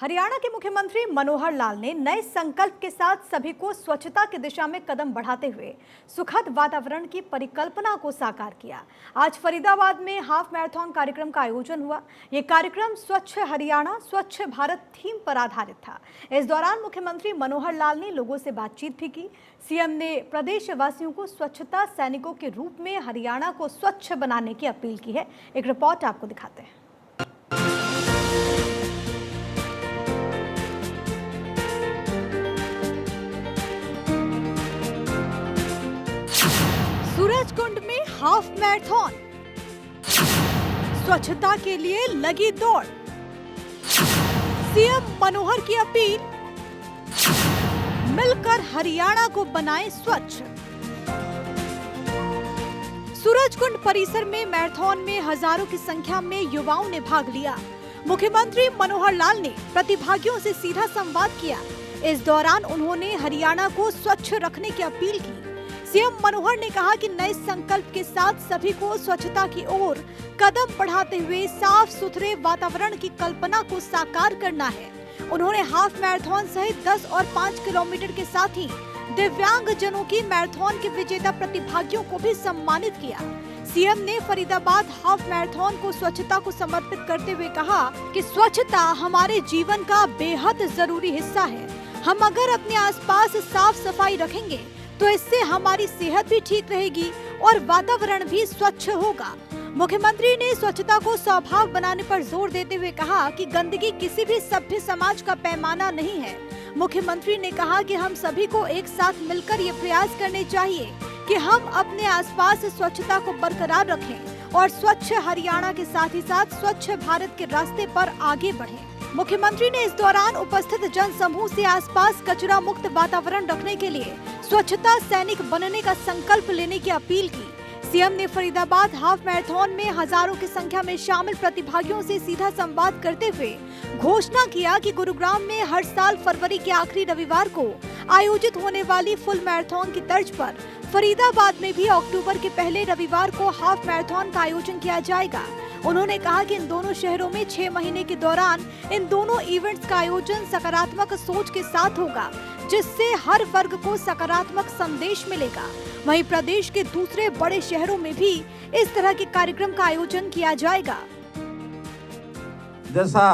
हरियाणा के मुख्यमंत्री मनोहर लाल ने नए संकल्प के साथ सभी को स्वच्छता की दिशा में कदम बढ़ाते हुए सुखद वातावरण की परिकल्पना को साकार किया। आज फरीदाबाद में हाफ मैराथन कार्यक्रम का आयोजन हुआ। ये कार्यक्रम स्वच्छ हरियाणा स्वच्छ भारत थीम पर आधारित था। इस दौरान मुख्यमंत्री मनोहर लाल ने लोगों से बातचीत भी की। सीएम ने प्रदेशवासियों को स्वच्छता सैनिकों के रूप में हरियाणा को स्वच्छ बनाने की अपील की है। एक रिपोर्ट आपको दिखाते हैं। सूरजकुंड में हाफ मैराथन, स्वच्छता के लिए लगी दौड़, सीएम मनोहर की अपील, मिलकर हरियाणा को बनाएं स्वच्छ। सूरजकुंड परिसर में मैराथन में हजारों की संख्या में युवाओं ने भाग लिया। मुख्यमंत्री मनोहर लाल ने प्रतिभागियों से सीधा संवाद किया। इस दौरान उन्होंने हरियाणा को स्वच्छ रखने की अपील की। सीएम मनोहर ने कहा कि नए संकल्प के साथ सभी को स्वच्छता की ओर कदम बढ़ाते हुए साफ सुथरे वातावरण की कल्पना को साकार करना है। उन्होंने हाफ मैराथन सहित 10 और 5 किलोमीटर के साथ ही दिव्यांग जनों की मैराथन के विजेता प्रतिभागियों को भी सम्मानित किया। सीएम ने फरीदाबाद हाफ मैराथन को स्वच्छता को समर्पित करते हुए कहा कि स्वच्छता हमारे जीवन का बेहद जरूरी हिस्सा है। हम अगर अपने आसपास साफ सफाई रखेंगे तो इससे हमारी सेहत भी ठीक रहेगी और वातावरण भी स्वच्छ होगा। मुख्यमंत्री ने स्वच्छता को स्वभाव बनाने पर जोर देते हुए कहा कि गंदगी किसी भी सभ्य समाज का पैमाना नहीं है। मुख्यमंत्री ने कहा कि हम सभी को एक साथ मिलकर ये प्रयास करने चाहिए कि हम अपने आसपास स्वच्छता को बरकरार रखें और स्वच्छ हरियाणा के साथ ही साथ स्वच्छ भारत के रास्ते पर आगे बढ़ें। मुख्यमंत्री ने इस दौरान उपस्थित जन समूह से आसपास कचरा मुक्त वातावरण रखने के लिए स्वच्छता सैनिक बनने का संकल्प लेने की अपील की। सीएम ने फरीदाबाद हाफ मैराथन में हजारों की संख्या में शामिल प्रतिभागियों से सीधा संवाद करते हुए घोषणा किया कि गुरुग्राम में हर साल फरवरी के आखिरी रविवार को आयोजित होने वाली फुल मैराथन की तर्ज पर फरीदाबाद में भी अक्टूबर के पहले रविवार को हाफ मैराथन का आयोजन किया जाएगा। उन्होंने कहा कि इन दोनों शहरों में 6 महीने के दौरान इन दोनों इवेंट्स का आयोजन सकारात्मक सोच के साथ होगा, जिससे हर वर्ग को सकारात्मक संदेश मिलेगा। वहीं प्रदेश के दूसरे बड़े शहरों में भी इस तरह के कार्यक्रम का आयोजन किया जाएगा। जैसा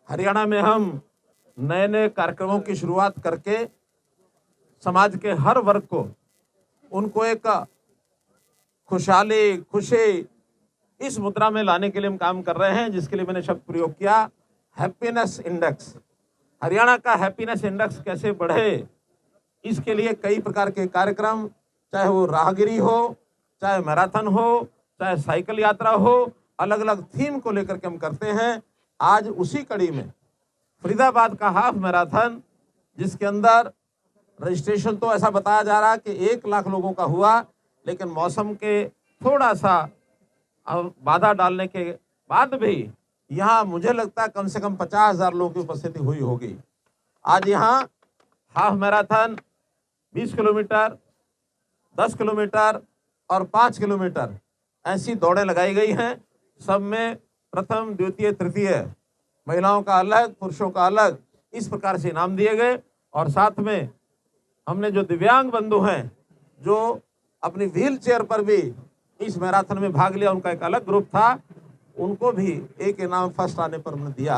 हरियाणा में हम नए नए कार्यक्रमों की शुरुआत करके समाज के हर वर्ग को उनको एक खुशहाली खुशी इस मुद्रा में लाने के लिए हम काम कर रहे हैं, जिसके लिए मैंने शब्द प्रयोग किया हैप्पीनेस इंडेक्स। हरियाणा का हैप्पीनेस इंडेक्स कैसे बढ़े, इसके लिए कई प्रकार के कार्यक्रम, चाहे वो राहगिरी हो, चाहे मैराथन हो, चाहे साइकिल यात्रा हो, अलग अलग थीम को लेकर के हम करते हैं। आज उसी कड़ी में फरीदाबाद का हाफ मैराथन, जिसके अंदर रजिस्ट्रेशन तो ऐसा बताया जा रहा है कि 1 लाख लोगों का हुआ, लेकिन मौसम के थोड़ा सा बाधा डालने के बाद भी यहाँ मुझे लगता है कम से कम 50,000 लोगों की उपस्थिति हुई होगी। आज यहाँ हाफ मैराथन 20 किलोमीटर, 10 किलोमीटर और 5 किलोमीटर ऐसी दौड़ें लगाई गई हैं। सब में प्रथम, द्वितीय, तृतीय, महिलाओं का अलग, पुरुषों का अलग, इस प्रकार से इनाम दिए गए। और साथ में हमने जो दिव्यांग बंधु हैं जो अपनी व्हील चेयर पर भी इस मैराथन में भाग लिया, उनका एक अलग ग्रुप था, उनको भी एक इनाम फर्स्ट आने पर हमने दिया।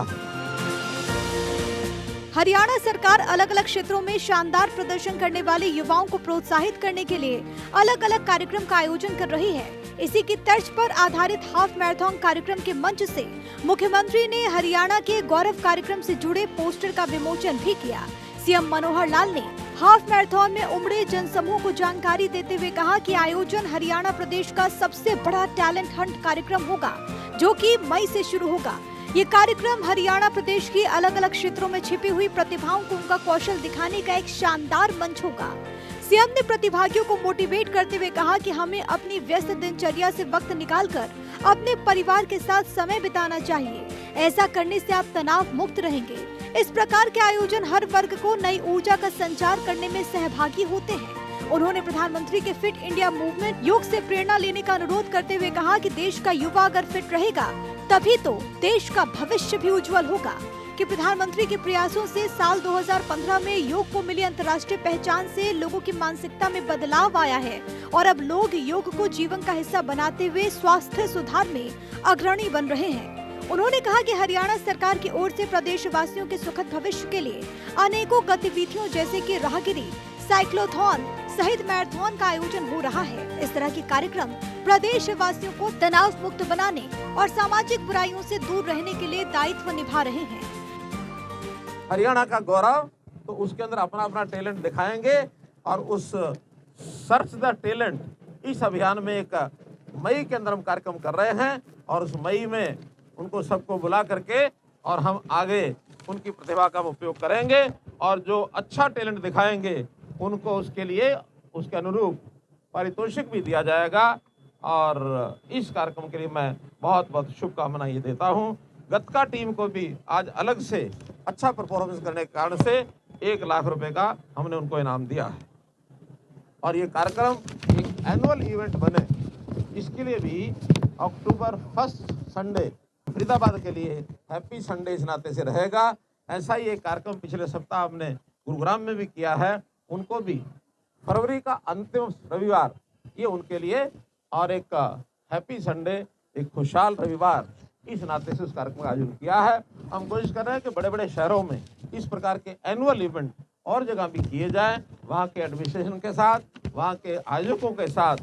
हरियाणा सरकार अलग अलग क्षेत्रों में शानदार प्रदर्शन करने वाले युवाओं को प्रोत्साहित करने के लिए अलग अलग कार्यक्रम का आयोजन कर रही है। इसी की तर्ज पर आधारित हाफ मैराथन कार्यक्रम के मंच से मुख्यमंत्री ने हरियाणा के गौरव कार्यक्रम से जुड़े पोस्टर का विमोचन भी किया। सीएम मनोहर लाल ने हाफ मैराथन में उमड़े जनसमूह को जानकारी देते हुए कहा कि आयोजन हरियाणा प्रदेश का सबसे बड़ा टैलेंट हंट कार्यक्रम होगा, जो कि मई से शुरू होगा। ये कार्यक्रम हरियाणा प्रदेश की अलग अलग क्षेत्रों में छिपी हुई प्रतिभाओं को उनका कौशल दिखाने का एक शानदार मंच होगा। सीएम ने प्रतिभागियों को मोटिवेट करते हुए कहा कि हमें अपनी व्यस्त दिनचर्या से वक्त निकालकर अपने परिवार के साथ समय बिताना चाहिए। ऐसा करने से आप तनाव मुक्त रहेंगे। इस प्रकार के आयोजन हर वर्ग को नई ऊर्जा का संचार करने में सहभागी होते हैं। उन्होंने प्रधानमंत्री के फिट इंडिया मूवमेंट योग से प्रेरणा लेने का अनुरोध करते हुए कहा कि देश का युवा अगर फिट रहेगा तभी तो देश का भविष्य भी उज्जवल होगा। कि प्रधानमंत्री के प्रयासों से साल 2015 में योग को मिली अंतर्राष्ट्रीय पहचान से लोगों की मानसिकता में बदलाव आया है और अब लोग योग को जीवन का हिस्सा बनाते हुए स्वास्थ्य सुधार में अग्रणी बन रहे हैं। उन्होंने कहा कि हरियाणा सरकार की ओर से प्रदेशवासियों के सुखद भविष्य के लिए अनेकों गतिविधियों जैसे कि राहगिरी, साइक्लोथॉन सहित मैराथन का आयोजन हो रहा है। इस तरह के कार्यक्रम प्रदेशवासियों को तनाव मुक्त बनाने और सामाजिक बुराइयों से दूर रहने के लिए दायित्व निभा रहे हैं। हरियाणा का गौरव, तो उसके अंदर अपना अपना टैलेंट दिखाएंगे और उस सर्च द टैलेंट इस अभियान में एक मई के अंदर हम कार्यक्रम कर रहे हैं और उस मई में उनको सबको बुला करके और हम आगे उनकी प्रतिभा का उपयोग करेंगे और जो अच्छा टैलेंट दिखाएंगे उनको उसके लिए उसके अनुरूप पारितोषिक भी दिया जाएगा। और इस कार्यक्रम के लिए मैं बहुत बहुत शुभकामनाएं देता हूं। गतका टीम को भी आज अलग से अच्छा परफॉर्मेंस करने के कारण से 1 लाख रुपए का हमने उनको इनाम दिया है और ये कार्यक्रम एक एनुअल इवेंट बने, इसके लिए भी अक्टूबर 1 संडे फरीदाबाद के लिए हैप्पी संडे इस नाते से रहेगा। ऐसा ही एक कार्यक्रम पिछले सप्ताह हमने गुरुग्राम में भी किया है, उनको भी फरवरी का अंतिम रविवार ये उनके लिए और एक हैप्पी संडे, एक खुशहाल रविवार इस नाते से उस कार्यक्रम का आयोजन किया है। हम कोशिश कर रहे हैं कि बड़े बड़े शहरों में इस प्रकार के एनुअल इवेंट और जगह भी किए जाएं, वहाँ के एडमिनिस्ट्रेशन के साथ, वहाँ के आयोजकों के साथ।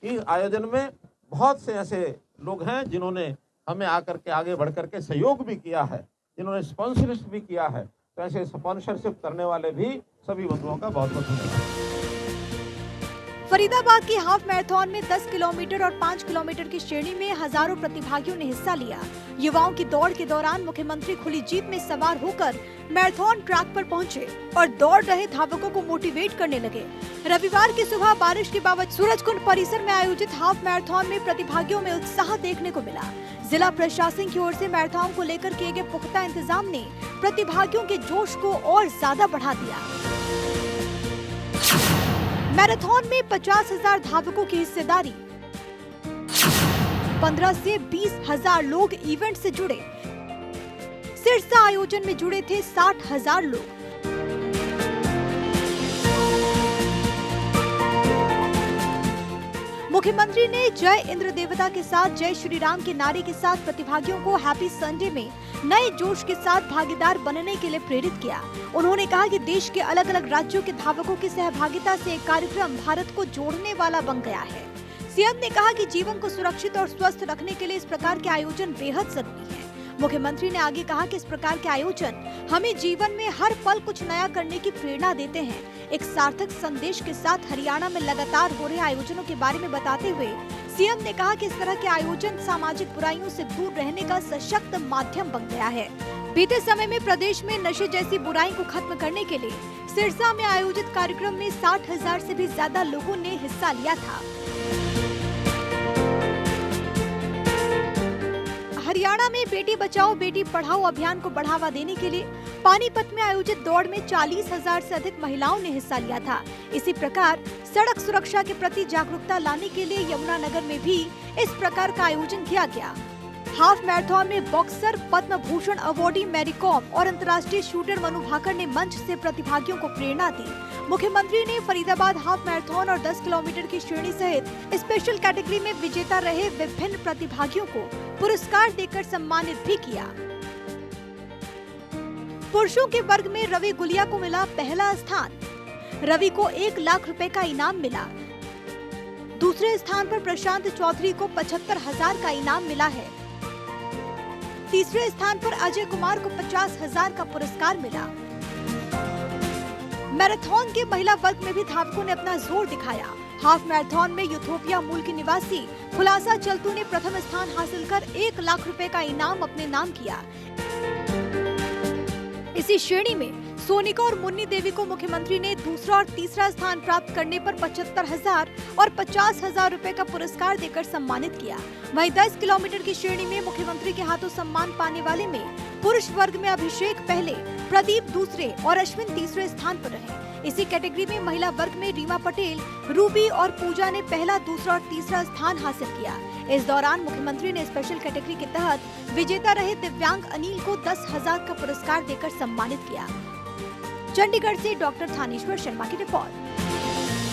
इस आयोजन में बहुत से ऐसे लोग हैं जिन्होंने हमें आकर के आगे बढ़ करके सहयोग भी किया है, जिन्होंने स्पॉन्सरशिप भी किया है, तो ऐसे स्पॉन्सरशिप करने वाले भी सभी बंधुओं का बहुत बहुत धन्यवाद। फरीदाबाद की हाफ मैराथन में 10 किलोमीटर और 5 किलोमीटर की श्रेणी में हजारों प्रतिभागियों ने हिस्सा लिया। युवाओं की दौड़ के दौरान मुख्यमंत्री खुली जीप में सवार होकर मैराथन ट्रैक पर पहुंचे और दौड़ रहे धावकों को मोटिवेट करने लगे। रविवार की सुबह बारिश के बावजूद सूरजकुंड परिसर में आयोजित हाफ मैराथन में प्रतिभागियों में उत्साह देखने को मिला। जिला प्रशासन की ओर से मैराथन को लेकर किए गए पुख्ता इंतजाम ने प्रतिभागियों के जोश को और ज्यादा बढ़ा दिया। मैराथन में 50,000 धावकों की हिस्सेदारी, 15 से 20,000 लोग इवेंट से जुड़े। सिरसा आयोजन में जुड़े थे 60,000 लोग। मुख्यमंत्री ने जय इंद्र देवता के साथ जय श्री राम के नारे के साथ प्रतिभागियों को हैप्पी संडे में नए जोश के साथ भागीदार बनने के लिए प्रेरित किया। उन्होंने कहा कि देश के अलग अलग राज्यों के धावकों की सहभागिता से एक कार्यक्रम भारत को जोड़ने वाला बन गया है। सीएम ने कहा कि जीवन को सुरक्षित और स्वस्थ रखने के लिए इस प्रकार के आयोजन बेहद जरूरी है। मुख्यमंत्री ने आगे कहा कि इस प्रकार के आयोजन हमें जीवन में हर पल कुछ नया करने की प्रेरणा देते हैं। एक सार्थक संदेश के साथ हरियाणा में लगातार हो रहे आयोजनों के बारे में बताते हुए सीएम ने कहा कि इस तरह के आयोजन सामाजिक बुराइयों से दूर रहने का सशक्त माध्यम बन गया है। बीते समय में प्रदेश में नशे जैसी बुराई को खत्म करने के लिए सिरसा में आयोजित कार्यक्रम में 60,000 से भी ज्यादा लोगों ने हिस्सा लिया था। हरियाणा में बेटी बचाओ बेटी पढ़ाओ अभियान को बढ़ावा देने के लिए पानीपत में आयोजित दौड़ में 40,000 से अधिक महिलाओं ने हिस्सा लिया था। इसी प्रकार सड़क सुरक्षा के प्रति जागरूकता लाने के लिए यमुनानगर में भी इस प्रकार का आयोजन किया गया। हाफ मैराथन में boxer Padma Bhushan awardee Mary com और अंतर्राष्ट्रीय शूटर मनु भाकर ने मंच से प्रतिभागियों को प्रेरणा दी। मुख्यमंत्री ने फरीदाबाद हाफ मैराथन और 10 किलोमीटर की श्रेणी सहित स्पेशल कैटेगरी में विजेता रहे विभिन्न प्रतिभागियों को पुरस्कार देकर सम्मानित भी किया। पुरुषों के वर्ग में रवि गुलिया को मिला पहला स्थान। रवि को 1 लाख रुपए का इनाम मिला। दूसरे स्थान पर प्रशांत चौधरी को 75,000 का इनाम मिला है। तीसरे स्थान पर अजय कुमार को 50,000 का पुरस्कार मिला। मैराथन के महिला वर्ग में भी धावकों ने अपना जोर दिखाया। हाफ मैराथन में यूथोपिया मूल की निवासी खुलासा चलतू ने प्रथम स्थान हासिल कर 1 लाख रुपए का इनाम अपने नाम किया। इसी श्रेणी में सोनिका और मुन्नी देवी को मुख्यमंत्री ने दूसरा और तीसरा स्थान प्राप्त करने पर 75,000 और 50,000 रुपए का पुरस्कार देकर सम्मानित किया। वहीं 10 किलोमीटर की श्रेणी में मुख्यमंत्री के हाथों सम्मान पाने वाले में पुरुष वर्ग में अभिषेक पहले, प्रदीप दूसरे और अश्विन तीसरे स्थान पर रहे। इसी कैटेगरी में महिला वर्ग में रीमा पटेल, रूबी और पूजा ने पहला, दूसरा और तीसरा स्थान हासिल किया। इस दौरान मुख्यमंत्री ने स्पेशल कैटेगरी के तहत विजेता रहे दिव्यांग अनिल को 10,000 का पुरस्कार देकर सम्मानित किया। चंडीगढ़ से डॉक्टर थानेश्वर शर्मा की रिपोर्ट।